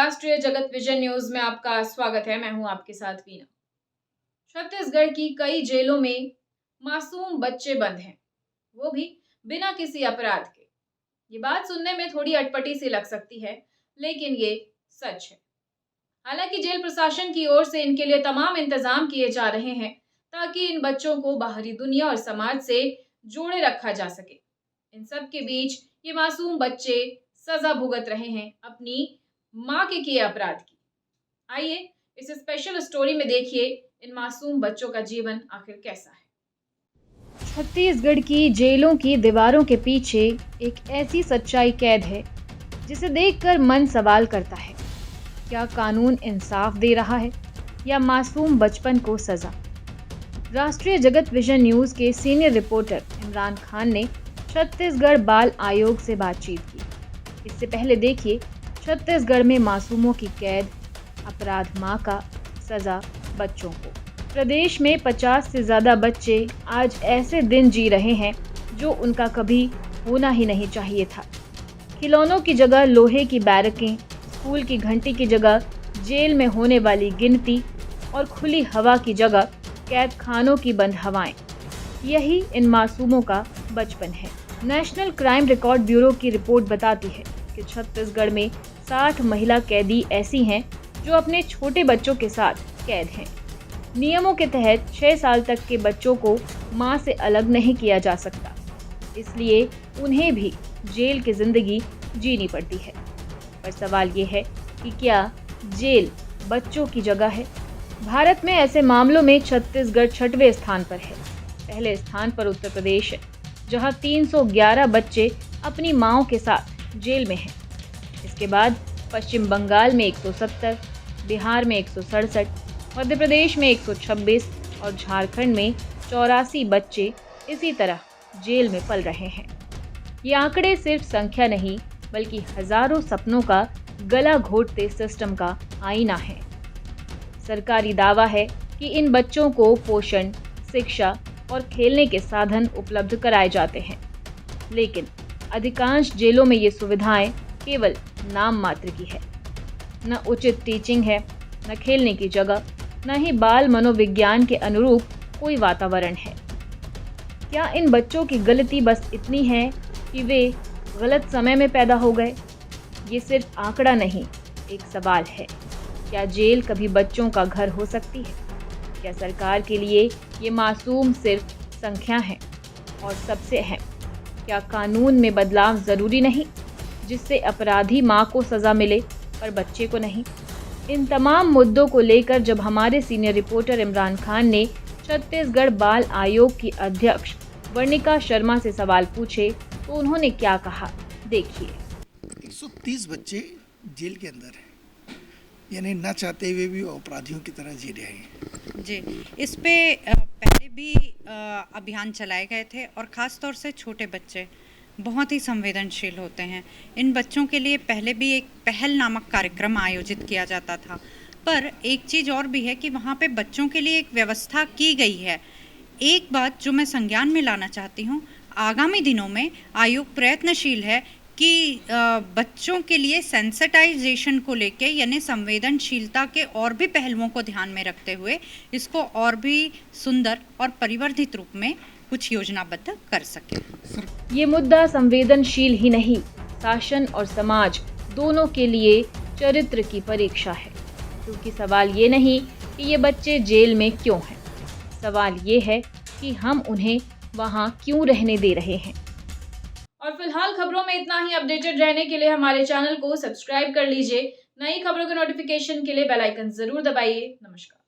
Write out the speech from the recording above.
राष्ट्रीय जगत vision news में आपका स्वागत है। मैं हूं आपके साथ वीना। छत्तीसगढ़ की कई जेलों में मासूम बच्चे बंद हैं, वो भी बिना किसी अपराध के। ये बात सुनने में थोड़ी अटपटी सी लग सकती है, लेकिन ये सच है। हालांकि जेल प्रशासन की ओर से इनके लिए तमाम इंतजाम किए जा रहे हैं ताकि इन बच्चों को बाहरी दुनिया और समाज से जोड़े रखा जा सके। इन सब के बीच ये मासूम बच्चे सजा भुगत रहे हैं अपनी माँ के किए अपराध की। आइए इस स्पेशल स्टोरी में देखिए इन मासूम बच्चों का जीवन आखिर कैसा है। छत्तीसगढ़ की जेलों की दीवारों के पीछे एक ऐसी सच्चाई कैद है जिसे देखकर मन सवाल करता है, क्या कानून इंसाफ दे रहा है या मासूम बचपन को सजा। राष्ट्रीय जगत विजन न्यूज के सीनियर रिपोर्टर इमरान खान ने छत्तीसगढ़ बाल आयोग से बातचीत की। इससे पहले देखिए छत्तीसगढ़ में मासूमों की कैद, अपराध माँ का, सजा बच्चों को। प्रदेश में 50 से ज़्यादा बच्चे आज ऐसे दिन जी रहे हैं जो उनका कभी होना ही नहीं चाहिए था। खिलौनों की जगह लोहे की बैरकें, स्कूल की घंटी की जगह जेल में होने वाली गिनती और खुली हवा की जगह कैद खानों की बंद हवाएं, यही इन मासूमों का बचपन है। नेशनल क्राइम रिकॉर्ड ब्यूरो की रिपोर्ट बताती है कि छत्तीसगढ़ में 60 महिला कैदी ऐसी हैं जो अपने छोटे बच्चों के साथ कैद हैं। नियमों के तहत 6 साल तक के बच्चों को मां से अलग नहीं किया जा सकता, इसलिए उन्हें भी जेल की जिंदगी जीनी पड़ती है। पर सवाल ये है कि क्या जेल बच्चों की जगह है? भारत में ऐसे मामलों में छत्तीसगढ़ 6वें स्थान पर है। पहले स्थान पर उत्तर प्रदेश है, जहां 311 बच्चे अपनी माँओं के साथ जेल में हैं। इसके बाद पश्चिम बंगाल में 170, बिहार में 167, मध्य प्रदेश में 126 और झारखंड में 84 बच्चे इसी तरह जेल में पल रहे हैं। ये आंकड़े सिर्फ संख्या नहीं, बल्कि हजारों सपनों का गला घोटते सिस्टम का आईना है। सरकारी दावा है कि इन बच्चों को पोषण, शिक्षा और खेलने के साधन उपलब्ध कराए जाते हैं, लेकिन अधिकांश जेलों में ये सुविधाएं केवल नाम मात्र की है। न उचित टीचिंग है, न खेलने की जगह, न ही बाल मनोविज्ञान के अनुरूप कोई वातावरण है। क्या इन बच्चों की गलती बस इतनी है कि वे गलत समय में पैदा हो गए? ये सिर्फ आंकड़ा नहीं, एक सवाल है। क्या जेल कभी बच्चों का घर हो सकती है? क्या सरकार के लिए ये मासूम सिर्फ संख्या है? और सबसे अहम, क्या कानून में बदलाव ज़रूरी नहीं, जिससे अपराधी माँ को सज़ा मिले पर बच्चे को नहीं? इन तमाम मुद्दों को लेकर जब हमारे सीनियर रिपोर्टर इमरान खान ने छत्तीसगढ़ बाल आयोग की अध्यक्ष वर्णिका शर्मा से सवाल पूछे तो उन्होंने क्या कहा, देखिए। 130 बच्चे जेल के अंदर हैं, यानी ना चाहते हुए भी अपराधियों की तरह जी रहे हैं। जी, इस पे पहले भी अभियान चलाए गए थे और ख़ास तौर से छोटे बच्चे बहुत ही संवेदनशील होते हैं। इन बच्चों के लिए पहले भी एक पहल नामक कार्यक्रम आयोजित किया जाता था, पर एक चीज़ और भी है कि वहाँ पे बच्चों के लिए एक व्यवस्था की गई है। एक बात जो मैं संज्ञान में लाना चाहती हूँ, आगामी दिनों में आयोग प्रयत्नशील है कि बच्चों के लिए सेंसिटाइजेशन को लेके, यानी संवेदनशीलता के और भी पहलुओं को ध्यान में रखते हुए इसको और भी सुंदर और परिवर्धित रूप में कुछ योजनाबद्ध कर सके। ये मुद्दा संवेदनशील ही नहीं, शासन और समाज दोनों के लिए चरित्र की परीक्षा है। क्योंकि सवाल ये नहीं कि ये बच्चे जेल में क्यों हैं, सवाल ये है कि हम उन्हें वहाँ क्यों रहने दे रहे हैं। और फिलहाल खबरों में इतना ही। अपडेटेड रहने के लिए हमारे चैनल को सब्सक्राइब कर लीजिए। नई खबरों के नोटिफिकेशन के लिए बेल आइकन जरूर दबाइए। नमस्कार।